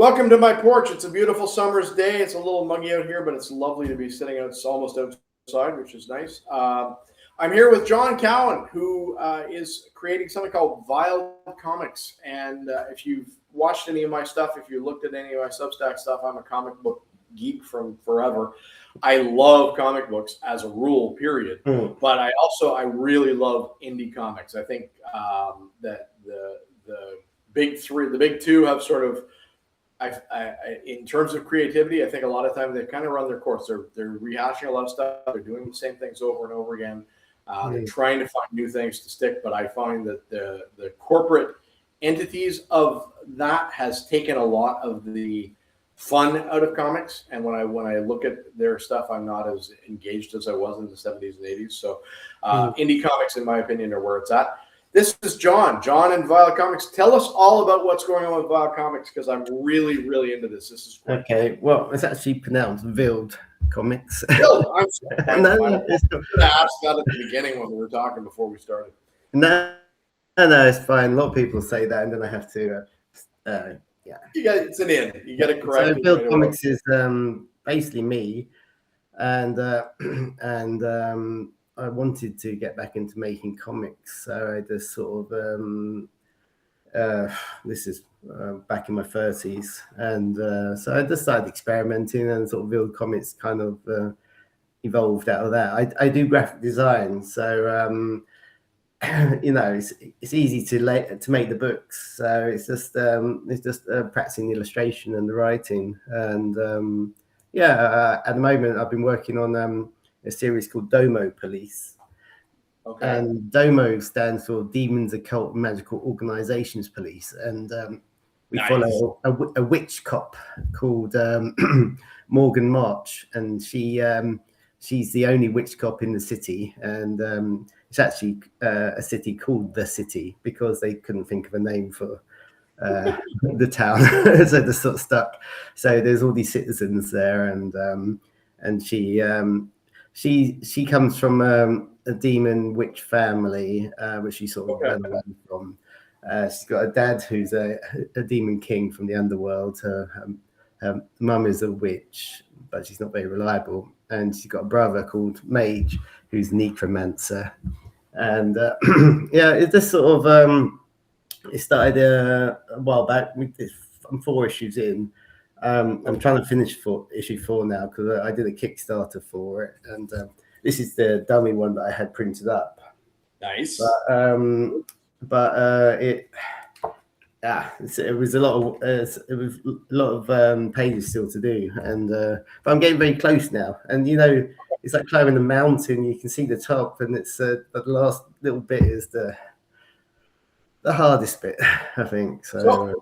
Welcome to my porch. It's a beautiful summer's day. It's a little muggy out here, but it's lovely to be sitting out. It's almost outside, which is nice. I'm here with John Cowen, who is creating something called Vile Comics. And if you've watched any of my stuff, if you looked at any of my Substack stuff, I'm a comic book geek from forever. I love comic books as a rule, period. But I really love indie comics. I think that the big three, the big two have sort of, in terms of creativity, I think a lot of times they kind of run their course. They're rehashing a lot of stuff. They're doing the same things over and over again. They're trying to find new things to stick. But I find that the corporate entities of that has taken a lot of the fun out of comics. And when I look at their stuff, I'm not as engaged as I was in the 70s and 80s. So indie comics, in my opinion, are where it's at. This is John and Vile Comics. Tell us all about what's going on with Vile Comics, because I'm really, really into this. This is great. Okay. Well, it's actually pronounced Vild Comics. Vild. I'm sorry. I should have asked that at the beginning when we were talking before we started. No, it's fine. A lot of people say that, and then I have to. It's an in. You got to correct. So Vild Comics is basically me, and I wanted to get back into making comics, so I just sort of this is back in my 30s, and so I just started experimenting, and sort of Vild Comics kind of evolved out of that. I do graphic design, so it's easy to make the books. So it's just practicing the illustration and the writing, and at the moment I've been working on a series called Domo Police. Okay. And Domo stands for Demons, Occult, Magical Organizations Police. And we follow a witch cop called Morgan March. And she's the only witch cop in the city. And it's actually a city called The City because they couldn't think of a name for the town. So they're sort of stuck. So there's all these citizens there. And she comes from a demon witch family, which she sort of ran away from. She's got a dad who's a demon king from the underworld. Her mum is a witch, but she's not very reliable. And she's got a brother called Mage, who's a necromancer. And it just sort of it started a while back. I'm 4 issues in. I'm trying to finish issue 4 now because I did a Kickstarter for it, and this is the dummy one that I had printed up. Nice. But it was a lot of pages still to do, and but I'm getting very close now. And it's like climbing a mountain. You can see the top, and it's the last little bit is the hardest bit, I think. So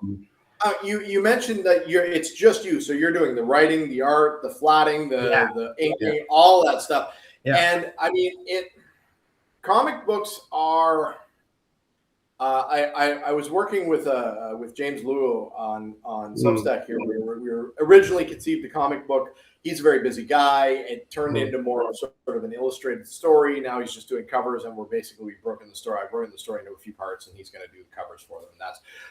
you mentioned that it's just you, so you're doing the writing, the art, the flatting, the inking, all that stuff. Yeah. And I mean, comic books are. I was working with James Luo on Substack here. We were originally conceived the comic book. He's a very busy guy. It turned into more of sort of an illustrated story. Now he's just doing covers, and we've broken the story. I've broken the story into a few parts, and he's going to do the covers for them.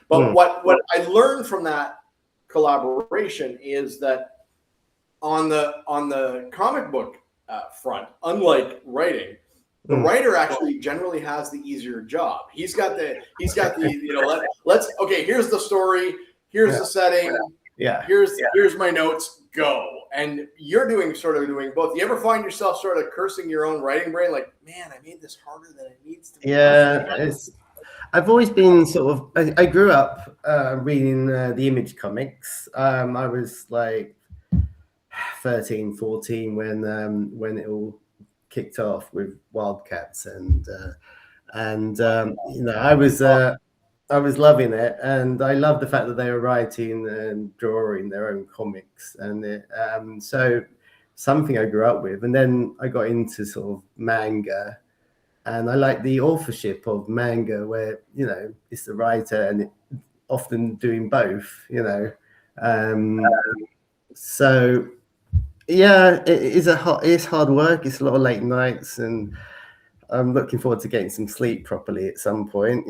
But what I learned from that collaboration is that on the comic book front, unlike writing, the writer actually generally has the easier job. He's got the here's the story, here's the setting, here's my notes, go. And you're doing both. You ever find yourself sort of cursing your own writing brain, like, man, I made this harder than it needs to be? Yeah, I've always been sort of. I grew up reading the Image comics. I was like 13, 14 when it all kicked off with Wildcats, and I was loving it, and I loved the fact that they were writing and drawing their own comics, and so something I grew up with. And then I got into sort of manga, and I like the authorship of manga, where it's the writer and often doing both. So yeah, it's hard work. It's a lot of late nights, and I'm looking forward to getting some sleep properly at some point.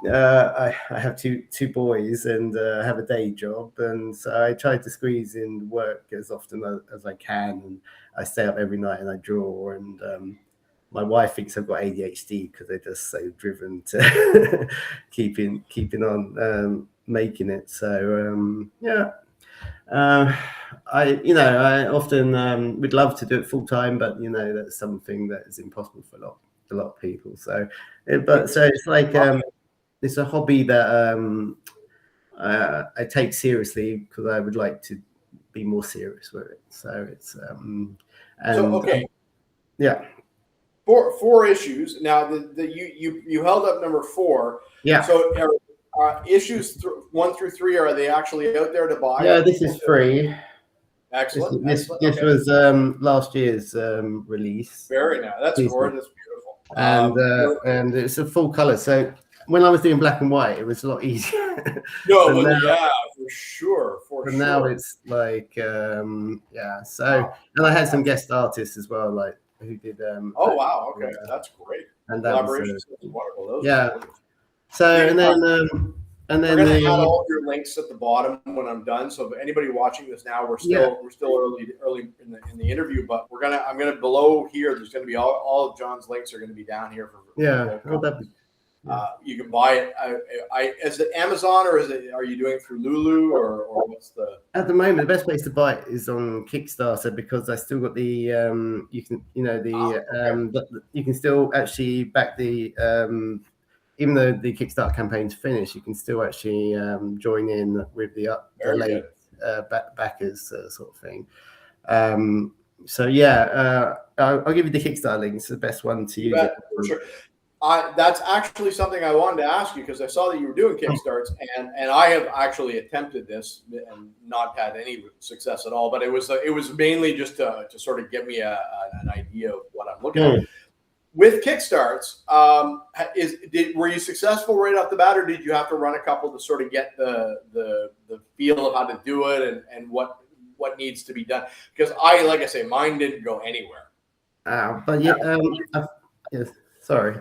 I have two boys and have a day job, and so I try to squeeze in work as often as I can. And I stay up every night and I draw. And my wife thinks I've got ADHD because they're just so driven to keeping on making it. So yeah. I often would love to do it full time, but that's something that is impossible for a lot of people. So it's like it's a hobby that I take seriously because I would like to be more serious with it. So it's yeah. Four issues. Now you held up number 4. Yeah. So issues 1 through 3, are they actually out there to buy? Yeah, this is free. Excellent. This was last year's release. Very nice. That's gorgeous, beautiful. And it's a full color. So when I was doing black and white, it was a lot easier. No, yeah, for sure. Now it's like yeah. So and I had some guest artists as well, like who did. Oh wow! Okay, that's great. And that collaboration was wonderful. Those yeah. So and then we're gonna add all of your links at the bottom when I'm done. So if anybody watching this now, we're still early in the interview, but I'm gonna below here. There's gonna be all of John's links are gonna be down here for you can buy it. Is it Amazon or are you doing it through Lulu or what's the? At the moment, the best place to buy it is on Kickstarter because I still got the you can still actually back the even though the Kickstarter campaign's finished, you can still actually join in with the late backers sort of thing. So yeah, I'll give you the Kickstarter link. It's the best one to use. For sure. That's actually something I wanted to ask you because I saw that you were doing Kickstarts and I have actually attempted this and not had any success at all. But it was mainly just to sort of give me an idea of what I'm looking at. With Kickstarts, were you successful right off the bat, or did you have to run a couple to sort of get the feel of how to do it and what needs to be done? Because like I say, mine didn't go anywhere. But yeah, yes. Sorry.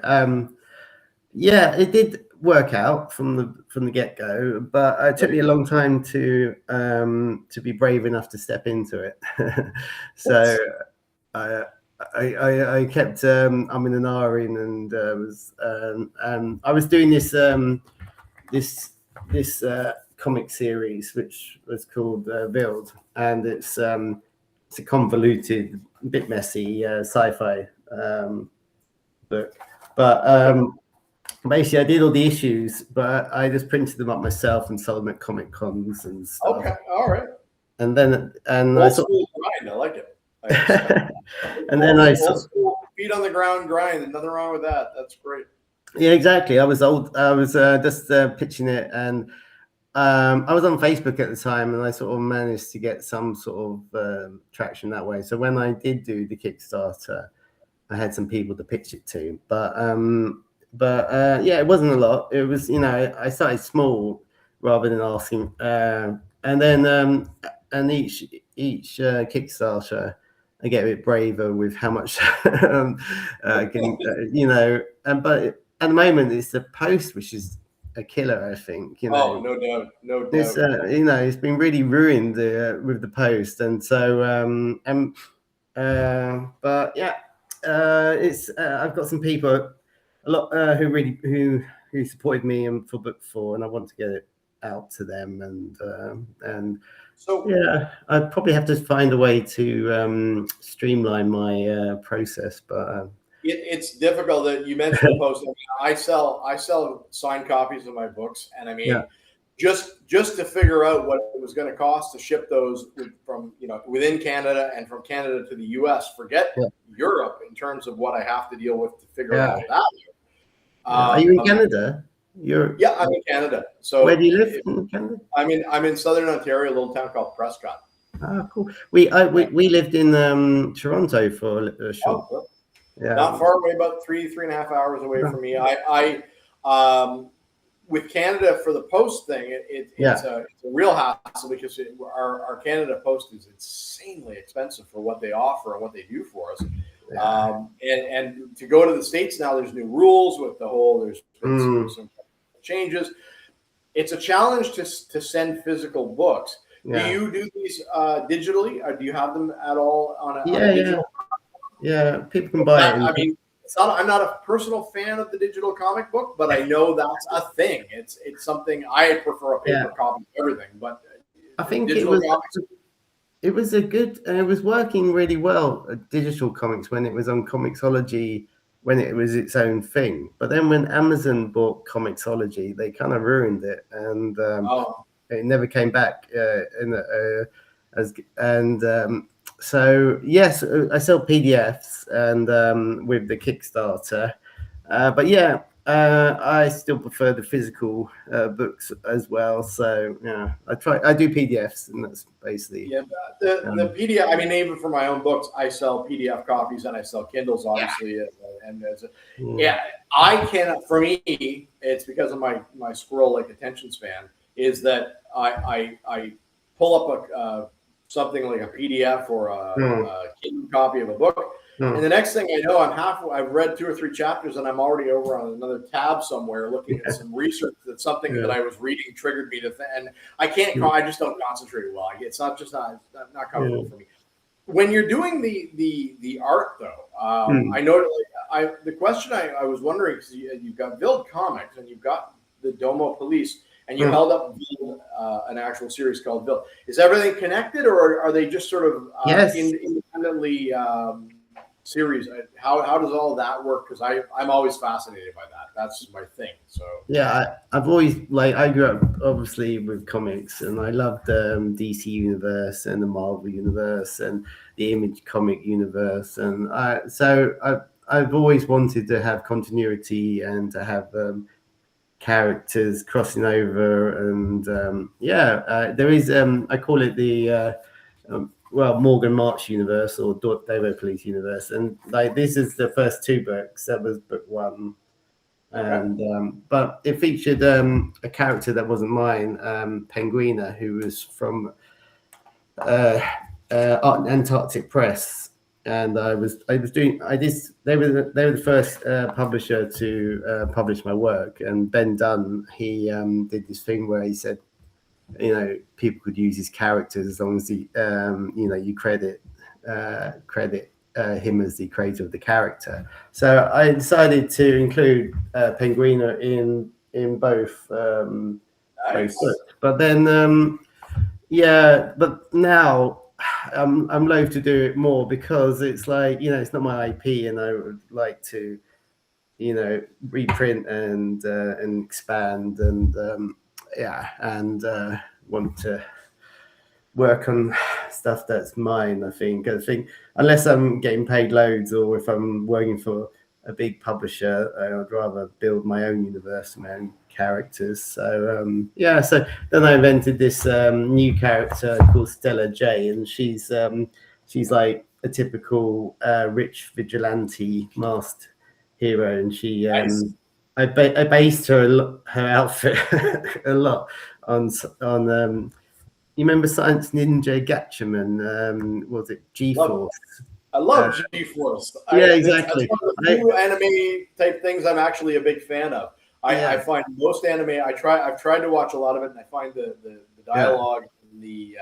Yeah, it did work out from the get go, but it took me a long time to be brave enough to step into it. So I kept in an R-ing and I was doing this comic series which was called Build, and it's a convoluted, a bit messy sci-fi book, but basically I did all the issues, but I just printed them up myself and sold them at comic cons and stuff. Okay, all right. And then I like it. And then feet on the ground grind. Nothing wrong with that. That's great. Yeah, exactly. I was just pitching it, and I was on Facebook at the time, and I sort of managed to get some sort of traction that way. So when I did do the Kickstarter, I had some people to pitch it to, but yeah, it wasn't a lot. It was, I started small rather than asking, and then and each Kickstarter, I get a bit braver with how much I can, but at the moment it's the post which is a killer, I think. Oh, no doubt, no doubt. It's been really ruined with the post, and so but yeah. I've got some people, a lot who supported me for book 4, and I want to get it out to them, and so yeah, I'd probably have to find a way to streamline my process, but it's difficult. That you mentioned the post. I sell signed copies of my books, and I mean. Yeah. Just to figure out what it was going to cost to ship those from within Canada and from Canada to the U.S. Forget Europe in terms of what I have to deal with to figure out that. Are you in Canada? Yeah, I'm in Canada. So where do you live in Canada? I'm in Southern Ontario, a little town called Prescott. Ah, cool. We lived in Toronto for a short. Oh, yeah, not far away, about 3.5 hours away from me. With Canada for the post thing, it's a real hassle because our Canada post is insanely expensive for what they offer and what they do for us. Yeah. And to go to the States now, there's new rules with the whole. There's some changes. It's a challenge to send physical books. Do you do these digitally, or do you have them at all on a digital? Yeah. People can buy it. I mean, I'm not a personal fan of the digital comic book, but I know that's a thing. It's something I prefer a paper copy of everything, but I think digital it was a good, and it was working really well. Digital comics when it was on Comixology, when it was its own thing. But then when Amazon bought Comixology, they kind of ruined it, and it never came back. So yes, I sell PDFs and with the Kickstarter, but yeah, I still prefer the physical books as well. So yeah, I do PDFs, and that's basically the PDF. I mean, even for my own books, I sell PDF copies and I sell Kindles, obviously. I cannot. For me, it's because of my squirrel-like attention span. Is that I pull up something like a PDF or a Kindle copy of a book, and the next thing I know, I've read 2 or 3 chapters, and I'm already over on another tab somewhere looking at some research that something that I was reading triggered me to, and I can't. I just don't concentrate well. It's not comfortable for me. When you're doing the art, though, I know the question I was wondering, because you've got Vild Comics and you've got the Domo Police. And you held up an actual series called Vild. Is everything connected, or are they just sort of independently series? How does all that work? Because I'm always fascinated by that. That's my thing. So yeah, I've always I grew up obviously with comics, and I loved the DC universe and the Marvel universe and the Image comic universe, and I've always wanted to have continuity and to have characters crossing over, and there is I call it the Morgan March universe or Domo Police universe, and this is the first 2 books. That was book 1, and but it featured a character that wasn't mine, Penguina, who was from Antarctic Press. And they were the first publisher to publish my work. And Ben Dunn, he did this thing where he said, people could use his characters as long as you credit him as the creator of the character. So I decided to include Penguina in both books. But then but now I'm loath to do it more, because it's like, it's not my IP, and I would like to, reprint and expand and want to work on stuff that's mine. I think unless I'm getting paid loads, or if I'm working for a big publisher, I'd rather build my own universe, my own characters. So so then I invented this new character called Stella J, and she's like a typical rich vigilante masked hero, and she nice. I based her outfit a lot on you remember Science Ninja Gatchaman? Was it G-Force? I love G-Force. Exactly. That's one of the few anime type things I'm actually a big fan of. I find most anime. I've tried to watch a lot of it, and I find the dialogue and the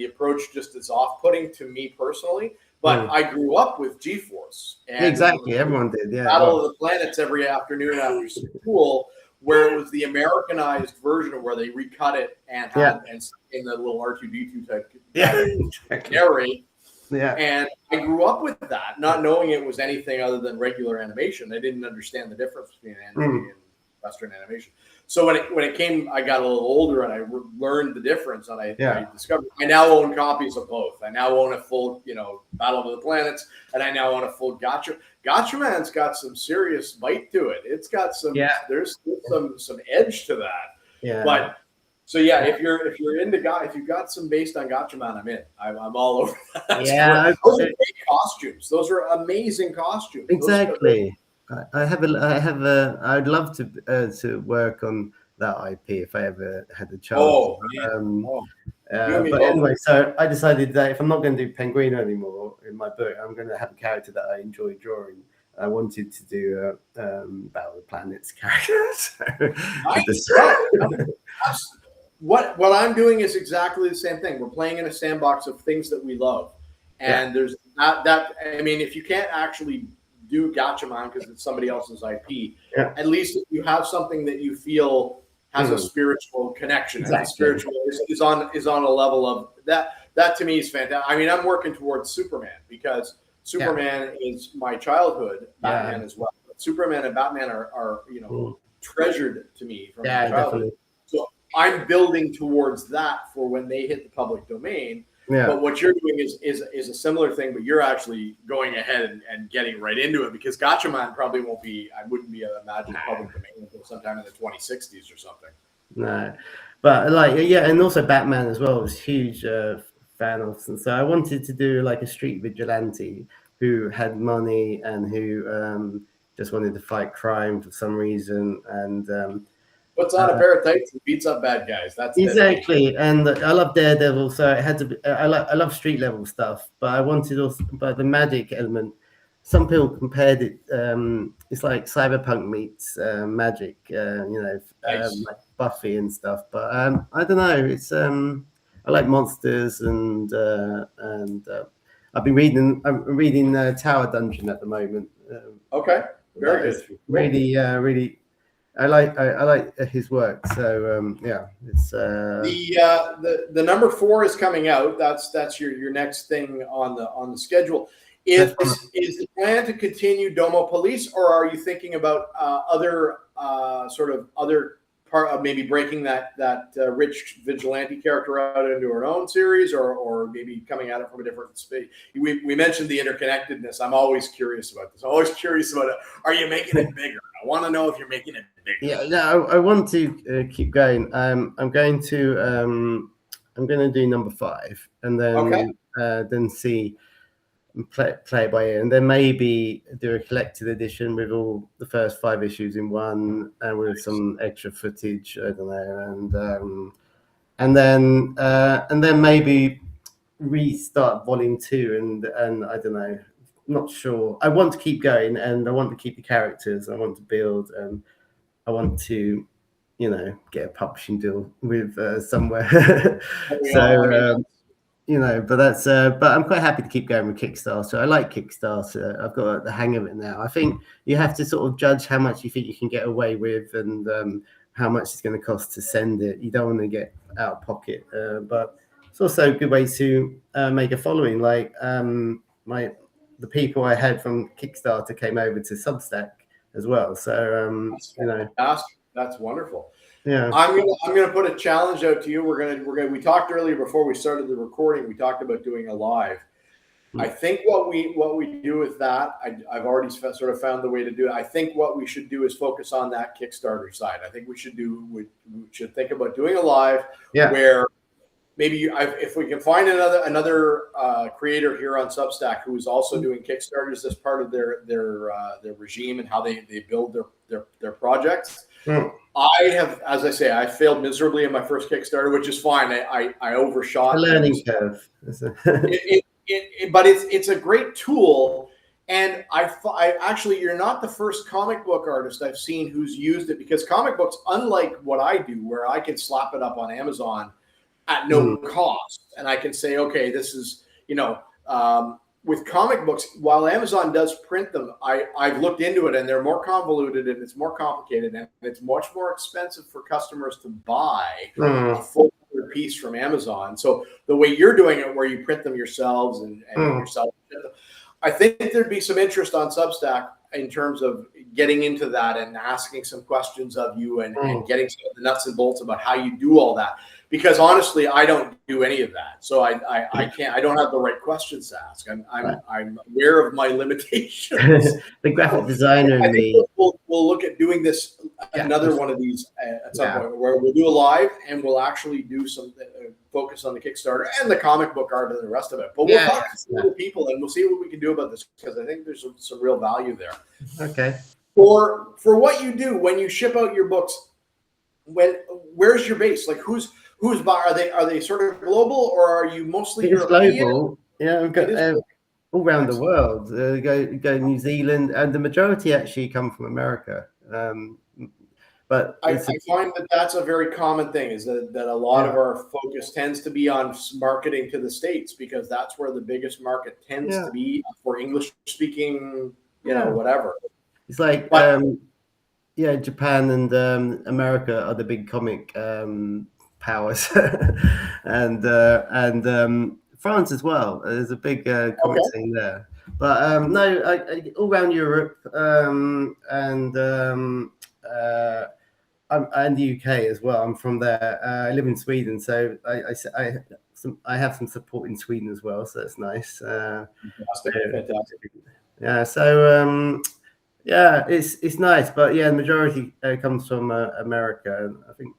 approach just as off-putting to me personally. But I grew up with G-Force. Exactly, everyone did. Yeah, Battle of the Planets every afternoon after school, where it was the Americanized version of where they recut it and had and in the little R2D2 type narrate. Yeah. And I grew up with that, not knowing it was anything other than regular animation. I didn't understand the difference between anime and Western animation. So when it came, I got a little older and I learned the difference, and I discovered I now own copies of both. I now own a full, Battle of the Planets, and I now own a full Gotcha. Gatchaman's got some serious bite to it. It's got some there's some edge to that. Yeah. But so if you've got some based on Gatchaman, I'm in. I'm all over that. Yeah, those are great costumes. Those are amazing costumes. Exactly. I'd love to work on that IP if I ever had the chance. But anyway, so I decided that if I'm not going to do Penguino anymore in my book, I'm going to have a character that I enjoy drawing, I wanted to do Battle of the Planets characters. Nice. What I'm doing is exactly the same thing. We're playing in a sandbox of things that we love, and there's not that. I mean, if you can't actually do Gatchaman because it's somebody else's IP, at least if you have something that you feel has a spiritual connection, and the spiritual is on a level of that. That to me is fantastic. I mean, I'm working towards Superman because Superman is my childhood. Batman as well. Superman and Batman are treasured to me from my childhood. Definitely. So I'm building towards that for when they hit the public domain. Yeah. But what you're doing is a similar thing, but you're actually going ahead and getting right into it because Gatchaman probably won't be. I wouldn't be imagined public domain until sometime in the 2060s or something. No, but and also Batman as well was huge fan of, and so I wanted to do like a street vigilante who had money and who just wanted to fight crime for some reason and. Puts on a pair of tights and beats up bad guys. That's exactly, and I love Daredevil, so it had to be. I love street level stuff, but I wanted also, but the magic element. Some people compared it. It's like cyberpunk meets magic, nice. Like Buffy and stuff. But I don't know. It's I like monsters and I've been reading. I'm reading Tower Dungeon at the moment. Okay, very good. Really. I like his work, so it's the number 4 is coming out. That's your next thing on the schedule. Is the plan to continue Domo Police, or are you thinking about other part of maybe breaking that rich vigilante character out into her own series, or maybe coming at it from a different space? We mentioned the interconnectedness. I'm always curious about this. I'm always curious about it. Are you making it bigger? I want to know if you're making it bigger. Yeah, no, I want to keep going. I'm going to do number 5, and then see. Play it by ear, and then maybe do a collected edition with all the first 5 issues in one, and with some extra footage. I don't know, and then maybe restart volume 2, and I don't know, not sure. I want to keep going, and I want to keep the characters. I want to build, and I want to, get a publishing deal with somewhere. But I'm quite happy to keep going with Kickstarter. I like Kickstarter. I've got the hang of it now. I think you have to sort of judge how much you think you can get away with and how much it's going to cost to send it. You don't want to get out of pocket, but it's also a good way to make a following. Like the people I had from Kickstarter came over to Substack as well. So that's wonderful. Yeah, I'm gonna put a challenge out to you. We talked earlier before we started the recording. We talked about doing a live. I think what we do with that, I've already sort of found the way to do it. I think what we should do is focus on that Kickstarter side. I think we should think about doing a live where maybe if we can find another creator here on Substack who is also doing Kickstarters as part of their regime and how they build their projects. I have, as I say, I failed miserably in my first Kickstarter, which is fine. I overshot. A learning curve. But it's a great tool. And I actually, you're not the first comic book artist I've seen who's used it, because comic books, unlike what I do, where I can slap it up on Amazon at no cost, and I can say, okay, this is, with comic books, while Amazon does print them, I've looked into it, and they're more convoluted and it's more complicated, and it's much more expensive for customers to buy a full piece from Amazon. So the way you're doing it, where you print them yourselves and yourself, I think there'd be some interest on Substack in terms of getting into that and asking some questions of you and getting some of the nuts and bolts about how you do all that. Because honestly, I don't do any of that, so I can't. I don't have the right questions to ask. I'm aware of my limitations. The graphic designer I think we'll look at doing this another one of these at some point, where we'll do a live and we'll actually do some focus on the Kickstarter and the comic book art and the rest of it. But we'll talk to some other people and we'll see what we can do about this, because I think there's some real value there. Okay. For what you do when you ship out your books, where's your base? Like who's are they sort of global, or are you mostly European? Global. Yeah, we've got all around the world. Go New Zealand, and the majority actually come from America. But I find that that's a very common thing, is that a lot of our focus tends to be on marketing to the States, because that's where the biggest market tends to be for English speaking, whatever. It's like, Japan and America are the big comic powers, and France as well. There's a big comic scene there. But no, all around Europe, and the UK as well. I'm from there. I live in Sweden, so I have some support in Sweden as well, so that's nice. Fantastic. Yeah, so it's nice, but the majority comes from America, and I think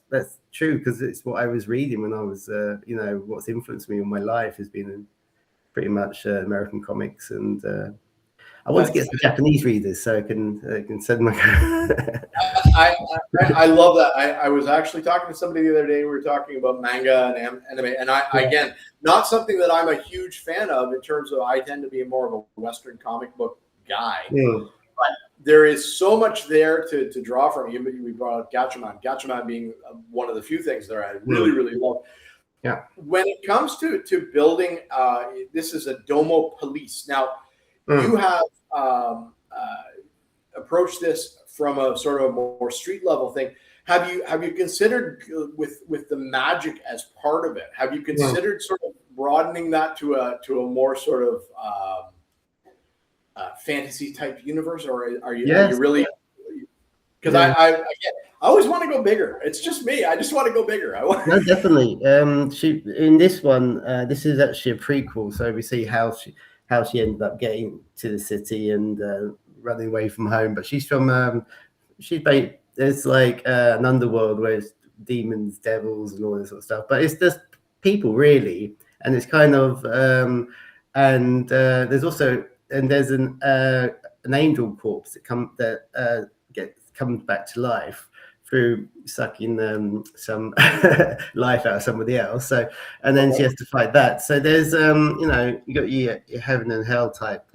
that's true, because it's what I was reading when I was, what's influenced me in my life has been pretty much American comics, and I want to get some Japanese readers so I can send my. I love that. I was actually talking to somebody the other day. We were talking about manga and anime, and again, not something that I'm a huge fan of in terms of, I tend to be more of a Western comic book guy. But there is so much there to draw from. We brought up Gatchaman being one of the few things that I really, really love. Yeah. When it comes to building, this is a Domo Police. Now, you have approached this from a sort of a more street level thing. Have you considered with the magic as part of it? Have you considered sort of broadening that to a more sort of fantasy type universe, or are you really? Because I always want to go bigger. It's just me. I just want to go bigger. No, definitely. She in this one. This is actually a prequel, so we see how she ended up getting to the city and running away from home. But she's from there's like an underworld where it's demons, devils, and all this sort of stuff. But it's just people, really, and it's kind of there's also there's an angel corpse that comes back to life through sucking some life out of somebody else. So, and then she has to fight that. So there's you got your heaven and hell type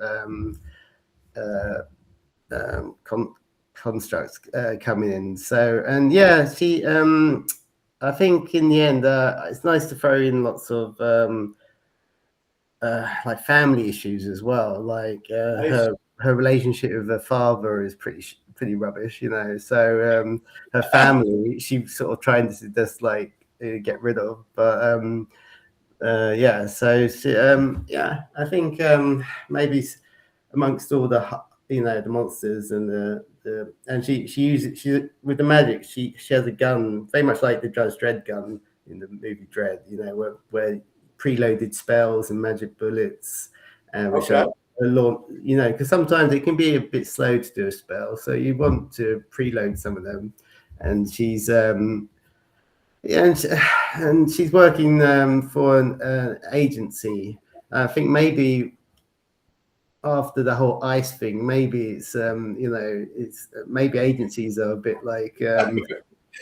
constructs coming in. So, and she I think in the end it's nice to throw in lots of like family issues as well. Like her relationship with her father is pretty rubbish, so her family she sort of trying to just like get rid of, but so she, I think maybe amongst all the the monsters and and she uses with the magic, she has a gun very much like the Judge Dredd gun in the movie Dredd, where preloaded spells and magic bullets, which are a lot, because sometimes it can be a bit slow to do a spell, so you want to preload some of them. And she's and she's working for an agency. I think maybe after the whole ice thing, maybe it's it's maybe agencies are a bit like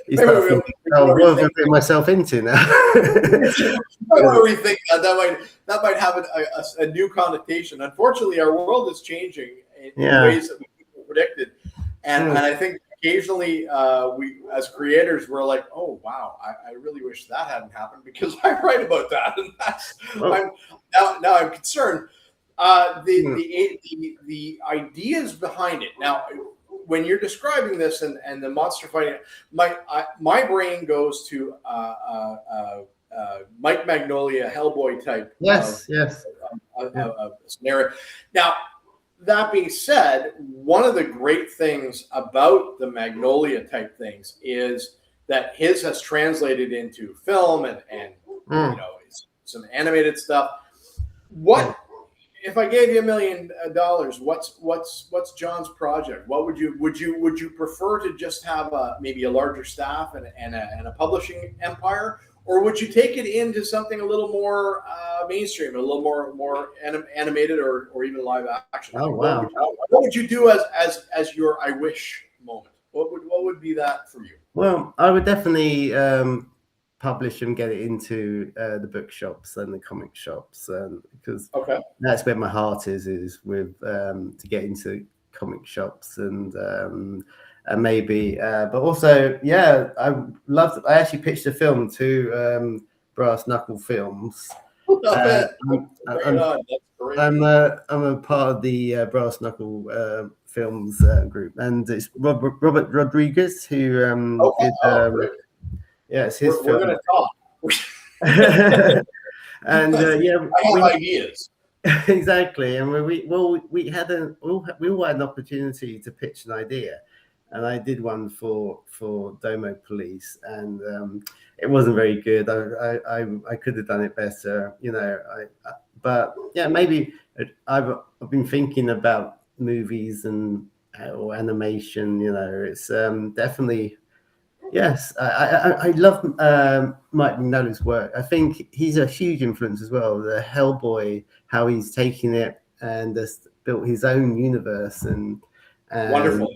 you start thinking, what have I put myself into now? Rethink that might have a new connotation. Unfortunately, our world is changing in ways that we predicted, and I think occasionally we as creators we're like, oh wow, I really wish that hadn't happened, because I write about that, and that's now I'm concerned. The ideas behind it. Now, when you're describing this and the monster fighting, my brain goes to Mike Magnolia, Hellboy type. Yes. Scenario. Now, that being said, one of the great things about the Magnolia type things is that his has translated into film and some animated stuff. What? If I gave you $1 million, what's John's project? What would you prefer to just have maybe a larger staff and a publishing empire, or would you take it into something a little more mainstream, a little more animated or even live action? Oh wow! What would you do as your I wish moment? What would be that for you? Well, I would definitely publish and get it into the bookshops and the comic shops, because Okay. that's where my heart is with to get into comic shops and maybe, but also, yeah, I actually pitched a film to Brass Knuckle Films. Love it. I'm, That's great. I'm a part of the Brass Knuckle Films group, and it's Robert Rodriguez who did. Great. Yeah, it's his We're film. going to talk. And yeah, I have ideas. Exactly, and we all had an opportunity to pitch an idea, and I did one for Domo Police, and it wasn't very good. I could have done it better, but yeah, maybe I've been thinking about movies and or animation. It's definitely. Yes, I love Mike Mignola's work. I think he's a huge influence as well. The Hellboy, how he's taken it and has built his own universe and Wonderful.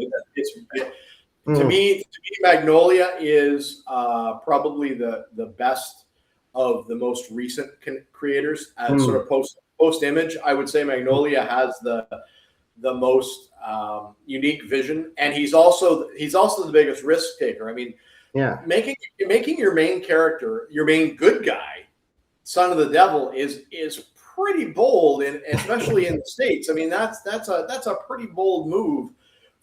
To me, Magnolia is probably the best of the most recent creators. Sort of post Image, I would say Magnolia has the most unique vision, and he's also the biggest risk taker. I mean, yeah, making your main character, your main good guy, son of the devil, is pretty bold, and especially in the States. I mean, that's a pretty bold move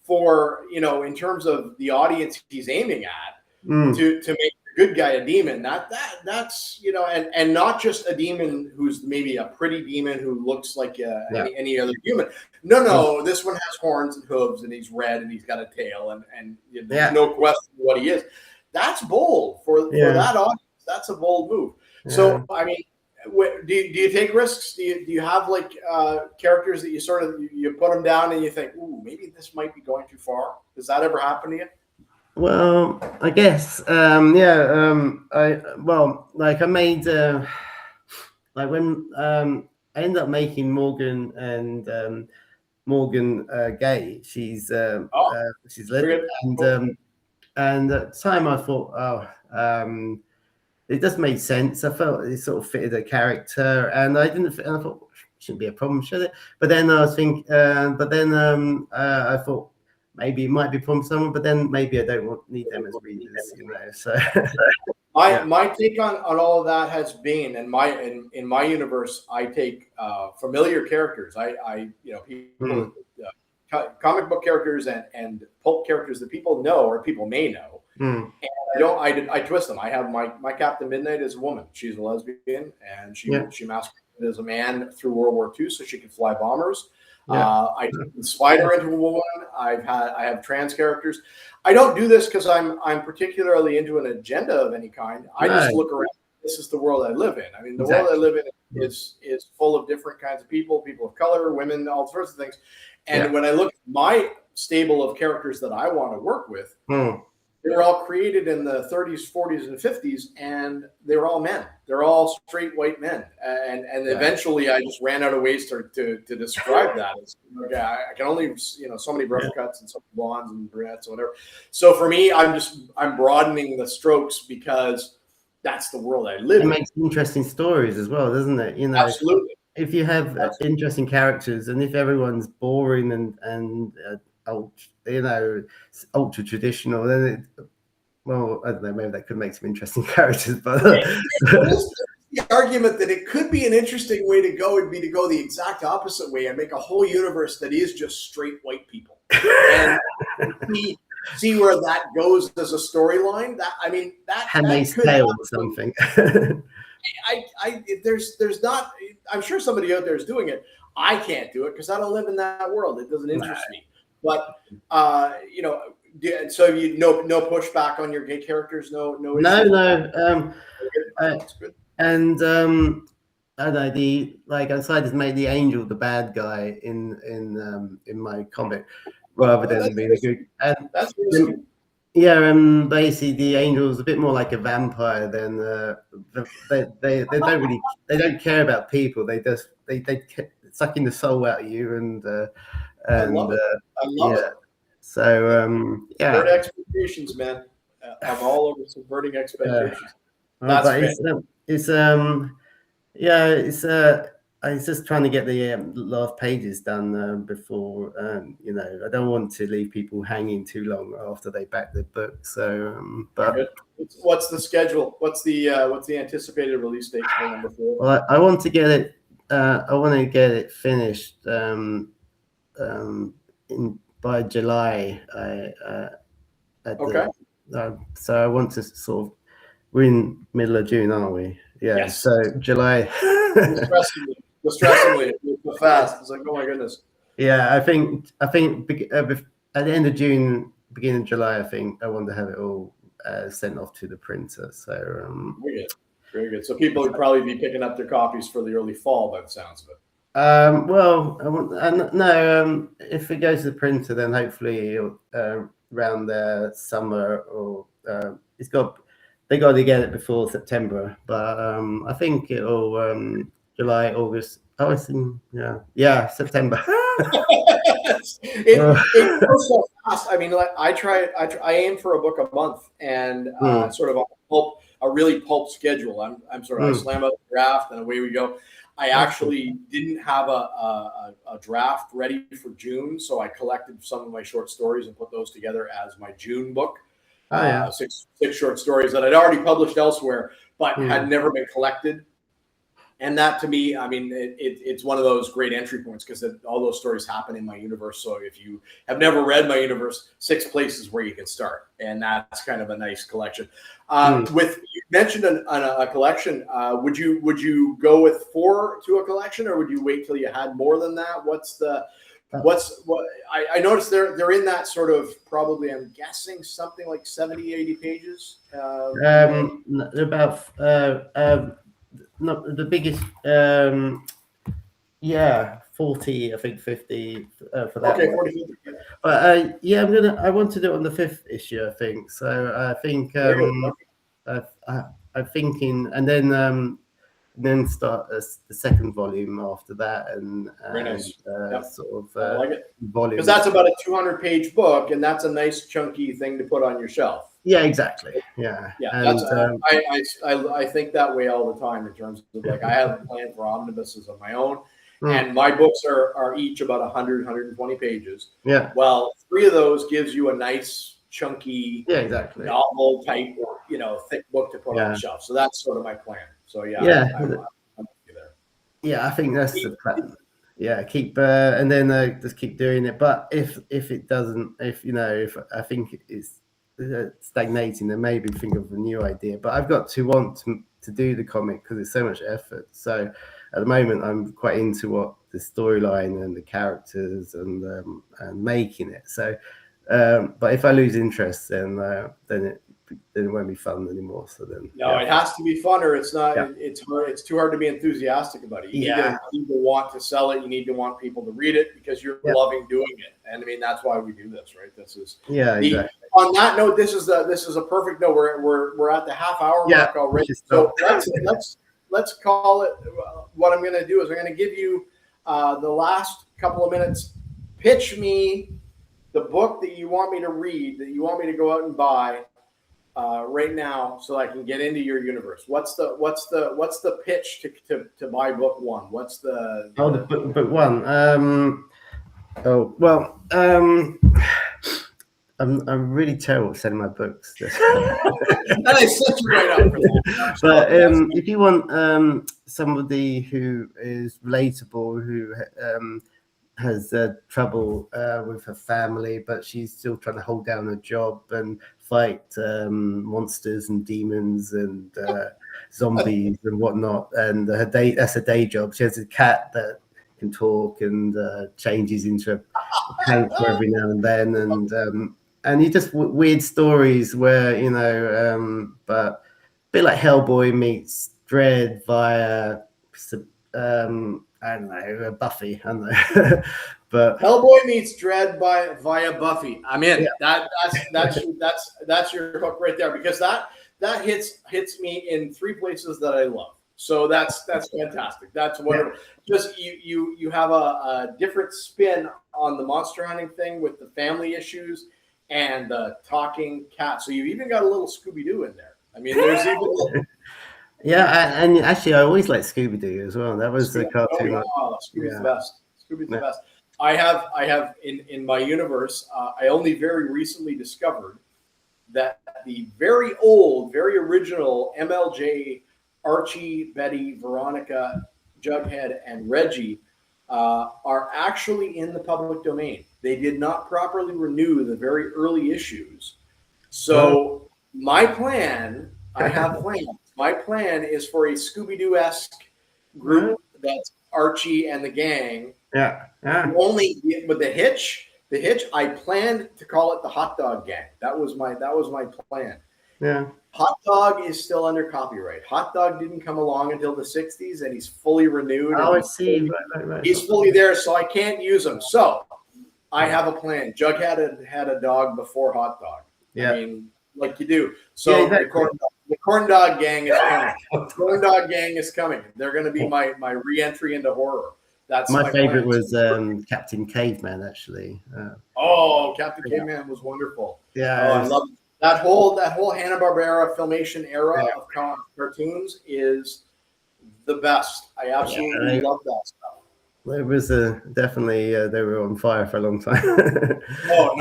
for, in terms of the audience he's aiming at, to make the good guy a demon. That's and not just a demon who's maybe a pretty demon who looks like any other human. No, this one has horns and hooves, and he's red, and he's got a tail, and there's no question what he is. That's bold for that audience. That's a bold move. Yeah. So, I mean, do you take risks? Do you have like characters that you sort of you put them down and you think, ooh, maybe this might be going too far? Does that ever happen to you? Well, I guess, I made when I ended up making Morgan and Morgan Gay. She's lesbian, and at the time I thought, it just made sense. I felt it sort of fitted the character, and I thought shouldn't be a problem, should it? But then I was thinking, I thought maybe it might be from someone, but then maybe I don't need them as readers, So my take on all of that has been, in my universe, I take familiar characters. People, comic book characters and pulp characters that people know or people may know. And I twist them. I have my Captain Midnight is a woman. She's a lesbian, and she masqueraded as a man through World War II so she could fly bombers. I took the Spider into a woman. I have trans characters. I don't do this because I'm particularly into an agenda of any kind. I just look around. This is the world I live in. I mean, the world I live in is full of different kinds of people of color, women, all sorts of things. And when I look at my stable of characters that I want to work with, they were all created in the 30s, 40s, and 50s, and they were all men. They're all straight white men. And eventually I just ran out of ways to describe that. I can only, so many rough cuts and some blondes and brunettes and whatever. So for me, I'm broadening the strokes because that's the world I live in. It makes interesting stories as well, doesn't it? Absolutely. If you have interesting characters, and if everyone's boring and ultra traditional, then I don't know, maybe that could make some interesting characters. But the argument that it could be an interesting way to go would be to go the exact opposite way and make a whole universe that is just straight white people, and see where that goes as a storyline. Handmaid's Tale or something. There's not. I'm sure somebody out there is doing it. I can't do it because I don't live in that world. It doesn't interest me. But so no pushback on your gay characters. No. That's good. And I don't know, I decided to make the angel the bad guy in my comic rather than being a good. And that's really and basically the angel is a bit more like a vampire than they don't care about people. They sucking the soul out of you and I love it. So subvert expectations, man. I'm all over subverting expectations. That's but it's just trying to get the last pages done before I don't want to leave people hanging too long after they back the book. So, but what's the schedule? What's the anticipated release date for number 4? well, I want to get it. I want to get it finished by July. Okay. So I want to sort of. We're in middle of June, aren't we? Yeah. Yes. So July. Distressingly, fast. It's like, oh my goodness. Yeah, I think at the end of June, beginning of July, I think I want to have it all sent off to the printer. So very good. So people would probably be picking up their copies for the early fall, by the sounds of it. Well, if it goes to the printer, then hopefully around the summer or they got to get it before September. But I think it'll July, August. Oh, it's September. it goes so fast. I mean, like, I aim for a book a month, and sort of a really pulp schedule. I'm sort of I slam out the draft, and away we go. I actually didn't have a draft ready for June, so I collected some of my short stories and put those together as my June book. Six short stories that I'd already published elsewhere, but had never been collected. And that, to me, I mean, it's one of those great entry points because all those stories happen in my universe. So if you have never read my universe, 6 places where you can start, and that's kind of a nice collection. With you mentioned a collection, would you go with 4 to a collection, or would you wait till you had more than that? I noticed they're in that sort of, probably, I'm guessing something like 70, 80 pages. About. Not the biggest, 40, I think 50 for that. Okay, one. 40. But I want to do it on the 5th issue, I think. So I think I'm thinking, and then start the second volume after that, and nice. sort of I like it. volume, because that's about a 200-page book, and that's a nice chunky thing to put on your shelf. Yeah, exactly. Yeah. And, I think that way all the time in terms of, like, I have a plan for omnibuses of my own, and my books are each about 100, 120 pages. Yeah. Well, 3 of those gives you a nice chunky, novel type, thick book to put on the shelf. So that's sort of my plan. So I'm with you there. Yeah, I think that's the plan. Yeah, keep and then just keep doing it. But if it doesn't, if I think it's stagnating, then maybe think of a new idea. But I've got to want to do the comic because it's so much effort. So at the moment, I'm quite into what the storyline and the characters and making it. So, but if I lose interest, then it won't be fun anymore. So then it has to be fun, or it's not. It's hard. It's too hard to be enthusiastic about it. You need to want to sell it. You need to want people to read it because you're loving doing it. And I mean, that's why we do this, right? This is exactly. On that note, this is a perfect note. We're at the half-hour mark already. So let's call it. What I'm going to do is I'm going to give you the last couple of minutes. Pitch me the book that you want me to read, that you want me to go out and buy right now, so I can get into your universe. What's the pitch to buy book 1? What's the book 1? I'm really terrible at selling my books. That is such a great up for that. But if you want somebody who is relatable, who has trouble with her family, but she's still trying to hold down a job and fight monsters and demons and zombies and whatnot, and that's a day job. She has a cat that can talk and changes into a panther every now and then, and you just weird stories where but a bit like Hellboy meets Dread via I don't know, Buffy. I don't know, but Hellboy meets Dread via Buffy. I'm in. Yeah. That's your hook right there, because that hits me in 3 places that I love. So that's fantastic. That's wonderful. Yeah. Just you have a different spin on the monster hunting thing with the family issues and the talking cat. So you've even got a little Scooby-Doo in there. I mean, there's even Yeah, and actually, I always liked Scooby Doo as well. That was the cartoon. Scooby's the best. Scooby's the best. I have in my universe. I only very recently discovered that the very old, very original MLJ, Archie, Betty, Veronica, Jughead, and Reggie are actually in the public domain. They did not properly renew the very early issues. So my plan, I have plans. My plan is for a Scooby-Doo-esque group that's Archie and the gang. Yeah. Only with the hitch, I planned to call it the Hot Dog Gang. That was my plan. Yeah. Hot Dog is still under copyright. Hot Dog didn't come along until the 60s, and he's fully renewed. Oh, I see. Right. He's fully there, so I can't use him. So I have a plan. Jughead had a dog before Hot Dog. Yeah. I mean, like you do. So yeah, exactly. the Corn Dog Gang is coming. The Corn Dog Gang is coming. They're going to be my re-entry into horror. That's my favorite was Captain Caveman, actually. Captain Caveman was wonderful. Yeah, I love that whole Hanna-Barbera Filmation era of cartoons is the best. I absolutely love that stuff. It was definitely they were on fire for a long time. Oh,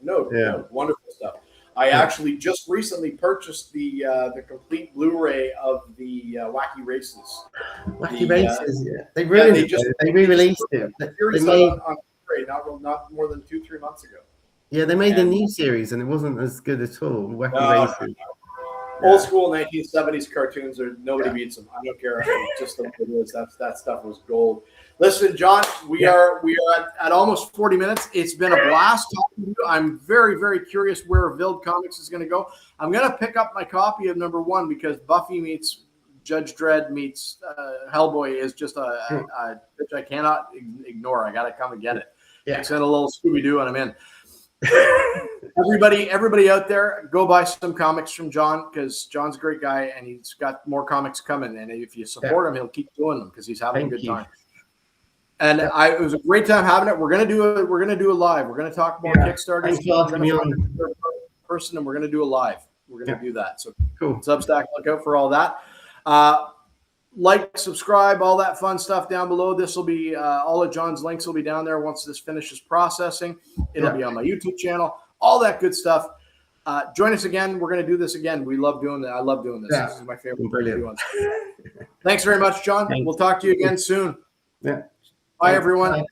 no doubt, wonderful stuff. I actually just recently purchased the complete Blu-ray of the Wacky Races. Wacky Races, they re-released it. They made on Blu-ray not more than 2-3 months ago. Yeah, they made a new series and it wasn't as good at all. Wacky Races. Old school 1970s cartoons nobody beats them. I don't care. Just the way it is. That stuff was gold. Listen, John, we are at almost 40 minutes. It's been a blast talking to you. I'm very, very curious where Vild Comics is going to go. I'm going to pick up my copy of #1 because Buffy meets Judge Dredd meets Hellboy is just a which I cannot ignore. I got to come and get it. Yeah. Send a little Scooby-Doo and I'm in. Everybody out there, go buy some comics from John because John's a great guy and he's got more comics coming. And if you support him, he'll keep doing them because he's having a good time. And it was a great time having it. We're gonna do a live. We're gonna talk more Kickstarter. Person, and we're gonna do a live. We're gonna do that. So cool. Substack, look out for all that. Like, subscribe, all that fun stuff down below. This will be all of John's links will be down there once this finishes processing. It'll be on my YouTube channel. All that good stuff. Join us again. We're going to do this again. We love doing that. I love doing this. This is my favorite thing to do. Thanks very much, John. We'll talk to you again soon. Yeah. Bye, everyone. Bye.